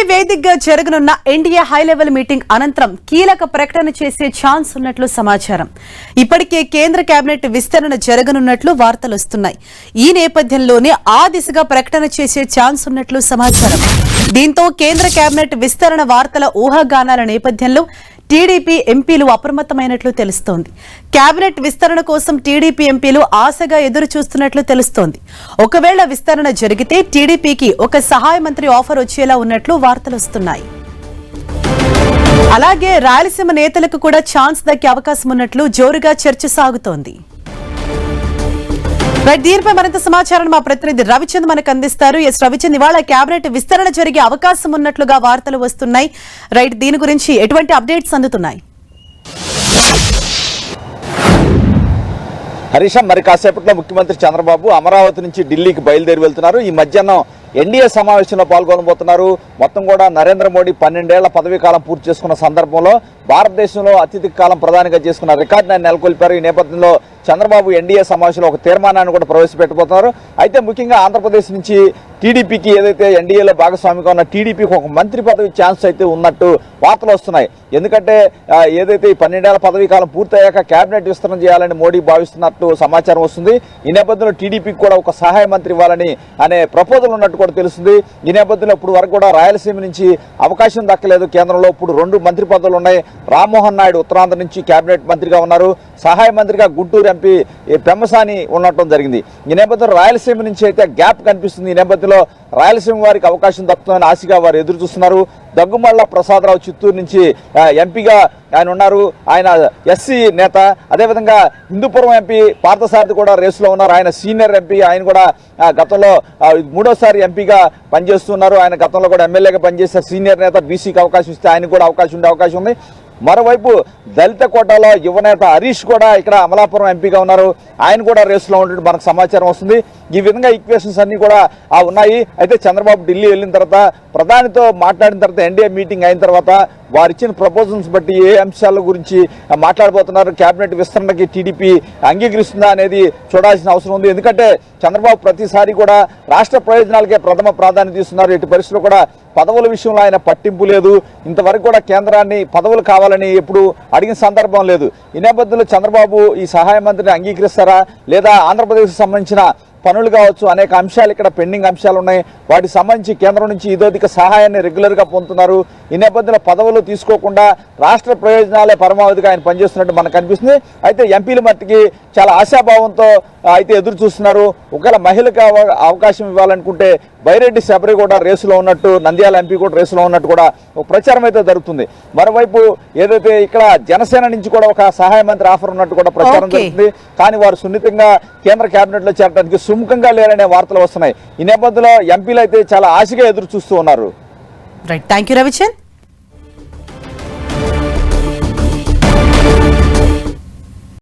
వేదికగా జరగనున్న NDA high level meeting అనంతరం కీలక ప్రకటన చేసే ఛాన్స్ ఉన్నట్లు సమాచారం. ఇప్పటికే కేంద్ర కేబినెట్ విస్తరణ జరగనున్నట్లు వార్తలు వస్తున్నాయి. ఈ నేపథ్యంలోనే ఆ దిశగా ప్రకటన చేసే ఛాన్స్ ఉన్నట్లు సమాచారం. దీంతో కేంద్ర కేబినెట్ విస్తరణ వార్తల ఊహాగానాల నేపథ్యంలో టీడీపీ ఎంపీలు అప్రమత్తమైనట్లు తెలుస్తోంది. కేబినెట్ విస్తరణ కోసం టీడీపీ ఎంపీలు ఆశగా ఎదురు చూస్తున్నట్లు తెలుస్తోంది. ఒకవేళ విస్తరణ జరిగితే టీడీపీకి ఒక సహాయ మంత్రి ఆఫర్ వచ్చేలా ఉన్నట్లు వార్తలు వస్తున్నాయి. అలాగే రాయలసీమ నేతలకు కూడా ఛాన్స్ దక్కే అవకాశం ఉన్నట్లు జోరుగా చర్చ సాగుతోంది. దీనిపై మరింత సమాచారం మా ప్రతినిధి రవిచంద్ మనకు అందిస్తారు. ఎస్ రవిచంద్, ఇవాళ కేబినెట్ విస్తరణ జరిగే అవకాశం ఉన్నట్లుగా వార్తలు వస్తున్నాయి. దీని గురించి ఎటువంటి అప్డేట్స్ అందుతున్నాయి? హరీష, మరి కాసేపట్లో ముఖ్యమంత్రి చంద్రబాబు అమరావతి నుంచి ఢిల్లీకి బయలుదేరి వెళ్తున్నారు. ఈ మధ్యాహ్నం ఎన్డీఏ సమావేశంలో పాల్గొనబోతున్నారు. మొత్తం కూడా నరేంద్ర మోడీ 12 ఏళ్ల పదవీ కాలం పూర్తి చేసుకున్న సందర్భంలో భారతదేశంలో అత్యధిక కాలం ప్రధానిగా చేసుకున్న రికార్డును ఆయన నెలకొల్పారు. ఈ నేపథ్యంలో చంద్రబాబు ఎన్డీఏ సమావేశంలో ఒక తీర్మానాన్ని కూడా ప్రవేశపెట్టబోతున్నారు. అయితే ముఖ్యంగా ఆంధ్రప్రదేశ్ నుంచి టీడీపీకి ఏదైతే ఎన్డీఏలో భాగస్వామిగా ఉన్న టీడీపీకి ఒక మంత్రి పదవి ఛాన్స్ అయితే ఉన్నట్టు వార్తలు వస్తున్నాయి. ఎందుకంటే ఏదైతే ఈ 12 ఏళ్ల పదవీ కాలం పూర్తయ్యాక కేబినెట్ విస్తరణ చేయాలని మోడీ భావిస్తున్నట్టు సమాచారం వస్తుంది. ఈ నేపథ్యంలో టీడీపీకి కూడా ఒక సహాయ మంత్రి ఇవ్వాలని అనే ప్రపోజల్ ఉన్నట్టు కూడా తెలుస్తుంది. ఈ నేపథ్యంలో ఇప్పుడు వరకు కూడా రాయలసీమ నుంచి అవకాశం దక్కలేదు. కేంద్రంలో ఇప్పుడు 2 మంత్రి పదవులు ఉన్నాయి. రామ్మోహన్ నాయుడు ఉత్తరాంధ్ర నుంచి కేబినెట్ మంత్రిగా ఉన్నారు. సహాయ మంత్రిగా గుంటూరు ఎంపీ పెమ్మసాని ఉండటం జరిగింది. ఈ నేపథ్యంలో రాయలసీమ నుంచి అయితే గ్యాప్ కనిపిస్తుంది. ఈ నేపథ్యంలో రాయలసీమ వారికి అవకాశం దక్కుతుందని ఆశగా వారు ఎదురు చూస్తున్నారు. దగ్గుమళ్ళ ప్రసాదరావు చిత్తూరు నుంచి ఎంపీగా ఆయన ఉన్నారు. ఆయన ఎస్సీ నేత. అదేవిధంగా హిందూపురం ఎంపీ పార్థసారథి కూడా రేసులో ఉన్నారు. ఆయన సీనియర్ ఎంపీ. ఆయన కూడా గతంలో 3వ ఎంపీగా పనిచేస్తున్నారు. ఆయన గతంలో కూడా ఎమ్మెల్యేగా పనిచేసే సీనియర్ నేత. బీసీకి అవకాశం ఇస్తే ఆయనకు కూడా ఉండే అవకాశం ఉంది. మరోవైపు దళిత కోటాలో యువనేత హరీష్ కూడా ఇక్కడ అమలాపురం ఎంపీగా ఉన్నారు. ఆయన కూడా రేసులో ఉన్నట్టు మనకు సమాచారం వస్తుంది. ఈ విధంగా ఈక్వేషన్స్ అన్ని కూడా ఉన్నాయి. అయితే చంద్రబాబు ఢిల్లీ వెళ్ళిన తర్వాత ప్రధానితో మాట్లాడిన తర్వాత ఎన్డీఏ మీటింగ్ అయిన తర్వాత వారు ఇచ్చిన ప్రపోజల్స్ బట్టి ఏ అంశాల గురించి మాట్లాడబోతున్నారు, కేబినెట్ విస్తరణకి టీడీపీ అంగీకరిస్తుందా అనేది చూడాల్సిన అవసరం ఉంది. ఎందుకంటే చంద్రబాబు ప్రతిసారి కూడా రాష్ట్ర ప్రయోజనాలకే ప్రథమ ప్రాధాన్యత ఇస్తున్నారు. ఎట్టి పరిస్థితుల్లో కూడా పదవుల విషయంలో ఆయన పట్టింపు లేదు. ఇంతవరకు కూడా కేంద్రాన్ని పదవులు కావాలని ఎప్పుడు అడిగిన సందర్భం లేదు. ఈ నేపథ్యంలో చంద్రబాబు ఈ సహాయ మంత్రిని అంగీకరిస్తారా లేదా ఆంధ్రప్రదేశ్కి సంబంధించిన పనులు కావచ్చు, అనేక అంశాలు ఇక్కడ పెండింగ్ అంశాలు ఉన్నాయి. వాటికి సంబంధించి కేంద్రం నుంచి ఇదోదిక సహాయాన్ని రెగ్యులర్గా పొందుతున్నారు. ఈ నేపథ్యంలో పదవులు తీసుకోకుండా రాష్ట్ర ప్రయోజనాలే పరమావధిగా ఆయన పనిచేస్తున్నట్టు మనకు కనిపిస్తుంది. అయితే ఎంపీల మట్టికి చాలా ఆశాభావంతో అయితే ఎదురు చూస్తున్నారు. ఒకవేళ మహిళకు అవకాశం ఇవ్వాలనుకుంటే బైరెడ్డి శబరి కూడా రేసులో ఉన్నట్టు, నంద్యాల ఎంపీ కూడా రేసులో ఉన్నట్టు కూడా ఒక ప్రచారం అయితే జరుగుతుంది. మరోవైపు ఏదైతే ఇక్కడ జనసేన నుంచి కూడా ఒక సహాయ మంత్రి ఆఫర్ ఉన్నట్టు కూడా ప్రచారం జరుగుతుంది. కానీ వారు సున్నితంగా కేంద్ర కేబినెట్ లో చేరడానికి సుముఖంగా లేరనే వార్తలు వస్తున్నాయి. ఈ నేపథ్యంలో ఎంపీలు అయితే చాలా ఆశగా ఎదురు చూస్తూ ఉన్నారు. Right, thank you Ravichand.